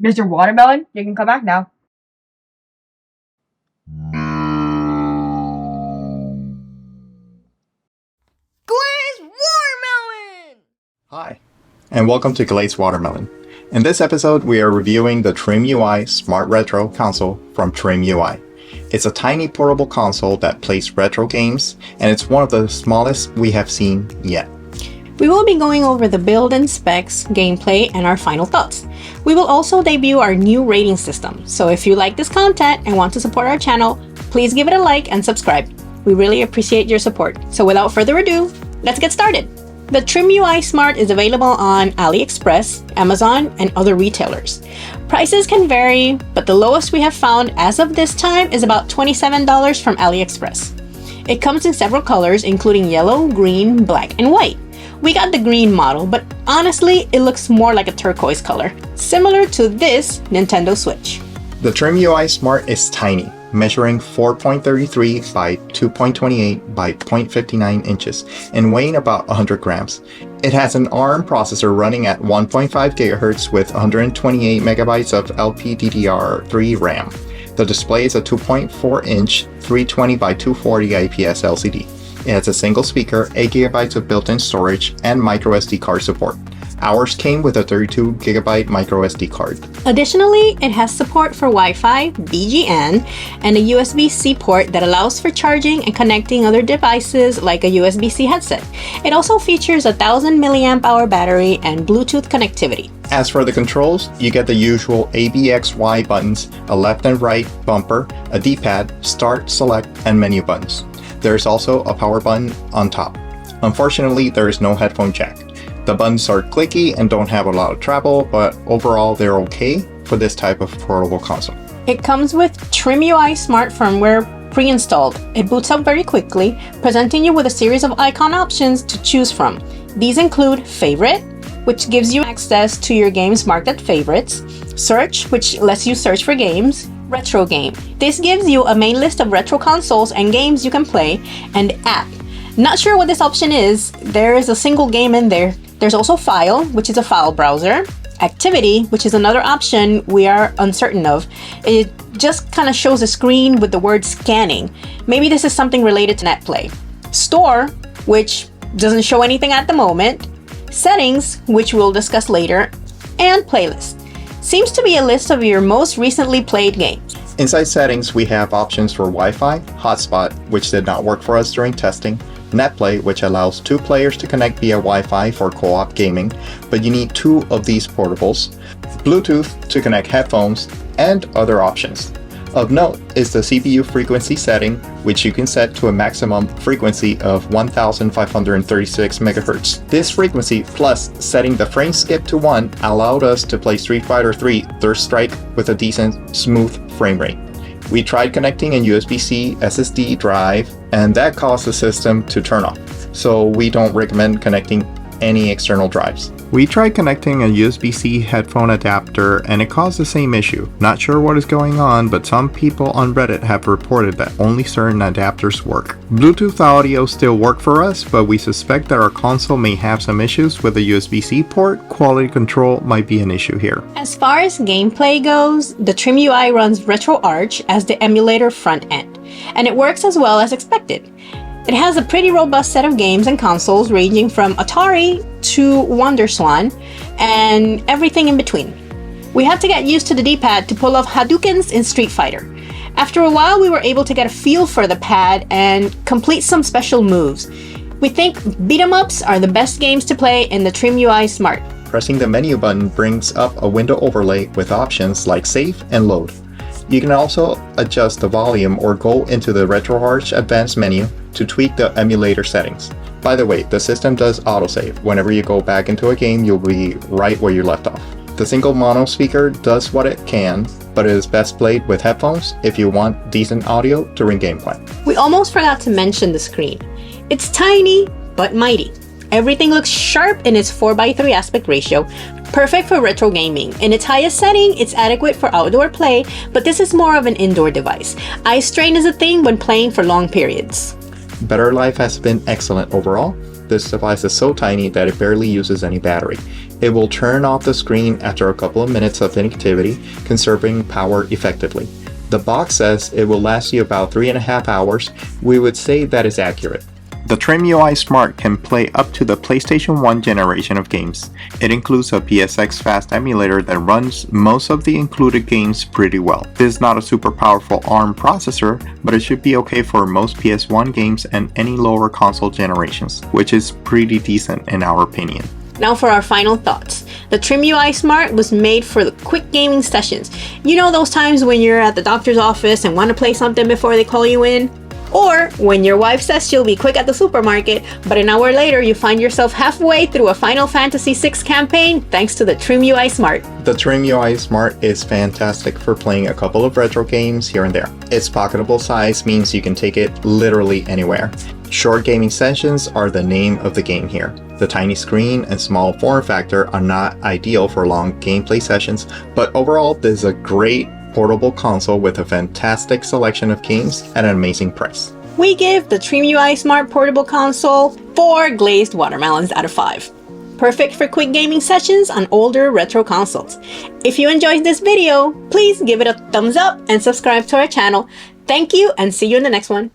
Mr. Watermelon, you can come back now. Glazed Watermelon! Hi, and welcome to Glazed Watermelon. In this episode, we are reviewing the TrimUI Smart Retro console from TrimUI. It's a tiny portable console that plays retro games, and it's one of the smallest we have seen yet. We will be going over the build and specs, gameplay, and our final thoughts. We will also debut our new rating system, so if you like this content and want to support our channel, please give it a like and subscribe. We really appreciate your support. So without further ado, let's get started. The TrimUI Smart is available on AliExpress, Amazon, and other retailers. Prices can vary, but the lowest we have found as of this time is about $27 from AliExpress. It comes in several colors, including yellow, green, black, and white. We got the green model, but honestly, it looks more like a turquoise color, similar to this Nintendo Switch. The TrimUI Smart is tiny, measuring 4.33 by 2.28 by 0.59 inches and weighing about 100 grams. It has an ARM processor running at 1.5 GHz with 128 megabytes of LPDDR3 RAM. The display is a 2.4-inch 320 by 240 IPS LCD. It has a single speaker, 8 GB of built-in storage, and microSD card support. Ours came with a 32 GB microSD card. Additionally, it has support for Wi-Fi, BGN, and a USB-C port that allows for charging and connecting other devices like a USB-C headset. It also features a 1000 mAh battery and Bluetooth connectivity. As for the controls, you get the usual ABXY buttons, a left and right bumper, a D-pad, start, select, and menu buttons. There's also a power button on top. Unfortunately, there is no headphone jack. The buttons are clicky and don't have a lot of travel, but overall they're okay for this type of portable console. It comes with TrimUI Smart firmware pre-installed. It boots up very quickly, presenting you with a series of icon options to choose from. These include Favorite, which gives you access to your games marked as favorites, Search, which lets you search for games, Retro Game. This gives you a main list of retro consoles and games you can play, and App. Not sure what this option is. There is a single game in there. There's also File, which is a file browser, Activity, which is another option we are uncertain of. It just kind of shows a screen with the word scanning. Maybe this is something related to NetPlay. Store, which doesn't show anything at the moment. Settings, which we'll discuss later. And Playlist. Seems to be a list of your most recently played games. Inside settings, we have options for Wi-Fi, hotspot, which did not work for us during testing, NetPlay, which allows 2 players to connect via Wi-Fi for co-op gaming, but you need 2 of these portables, Bluetooth to connect headphones, and other options. Of note is the CPU frequency setting, which you can set to a maximum frequency of 1536 MHz. This frequency, plus setting the frame skip to 1, allowed us to play Street Fighter III Third Strike with a decent, smooth frame rate. We tried connecting a USB-C SSD drive, and that caused the system to turn off, so we don't recommend connecting any external drives. We tried connecting a USB-C headphone adapter and it caused the same issue. Not sure what is going on, but some people on Reddit have reported that only certain adapters work. Bluetooth audio still worked for us, but we suspect that our console may have some issues with the USB-C port. Quality control might be an issue here. As far as gameplay goes, the TrimUI runs RetroArch as the emulator front end, and it works as well as expected. It has a pretty robust set of games and consoles ranging from Atari to WonderSwan and everything in between. We had to get used to the D-pad to pull off Hadoukens in Street Fighter. After a while, we were able to get a feel for the pad and complete some special moves. We think beat-em-ups are the best games to play in the TrimUI Smart. Pressing the menu button brings up a window overlay with options like save and load. You can also adjust the volume or go into the RetroArch Advanced menu to tweak the emulator settings. By the way, the system does autosave. Whenever you go back into a game, you'll be right where you left off. The single mono speaker does what it can, but it is best played with headphones if you want decent audio during gameplay. We almost forgot to mention the screen. It's tiny, but mighty. Everything looks sharp in its 4:3 aspect ratio, perfect for retro gaming. In its highest setting, it's adequate for outdoor play, but this is more of an indoor device. Eye strain is a thing when playing for long periods. Battery life has been excellent overall. This device is so tiny that it barely uses any battery. It will turn off the screen after a couple of minutes of inactivity, conserving power effectively. The box says it will last you about 3.5 hours. We would say that is accurate. The TrimUI Smart can play up to the PlayStation 1 generation of games. It includes a PSX Fast emulator that runs most of the included games pretty well. This is not a super powerful ARM processor, but it should be okay for most PS1 games and any lower console generations, which is pretty decent in our opinion. Now for our final thoughts. The TrimUI Smart was made for the quick gaming sessions. You know those times when you're at the doctor's office and want to play something before they call you in? Or when your wife says she'll be quick at the supermarket, but an hour later you find yourself halfway through a Final Fantasy VI campaign thanks to the TrimUI Smart. The TrimUI Smart is fantastic for playing a couple of retro games here and there. Its pocketable size means you can take it literally anywhere. Short gaming sessions are the name of the game here. The tiny screen and small form factor are not ideal for long gameplay sessions, but overall this is a great portable console with a fantastic selection of games at an amazing price. We give the TrimUI Smart Portable Console 4 glazed watermelons out of 5. Perfect for quick gaming sessions on older retro consoles. If you enjoyed this video, please give it a thumbs up and subscribe to our channel. Thank you and see you in the next one.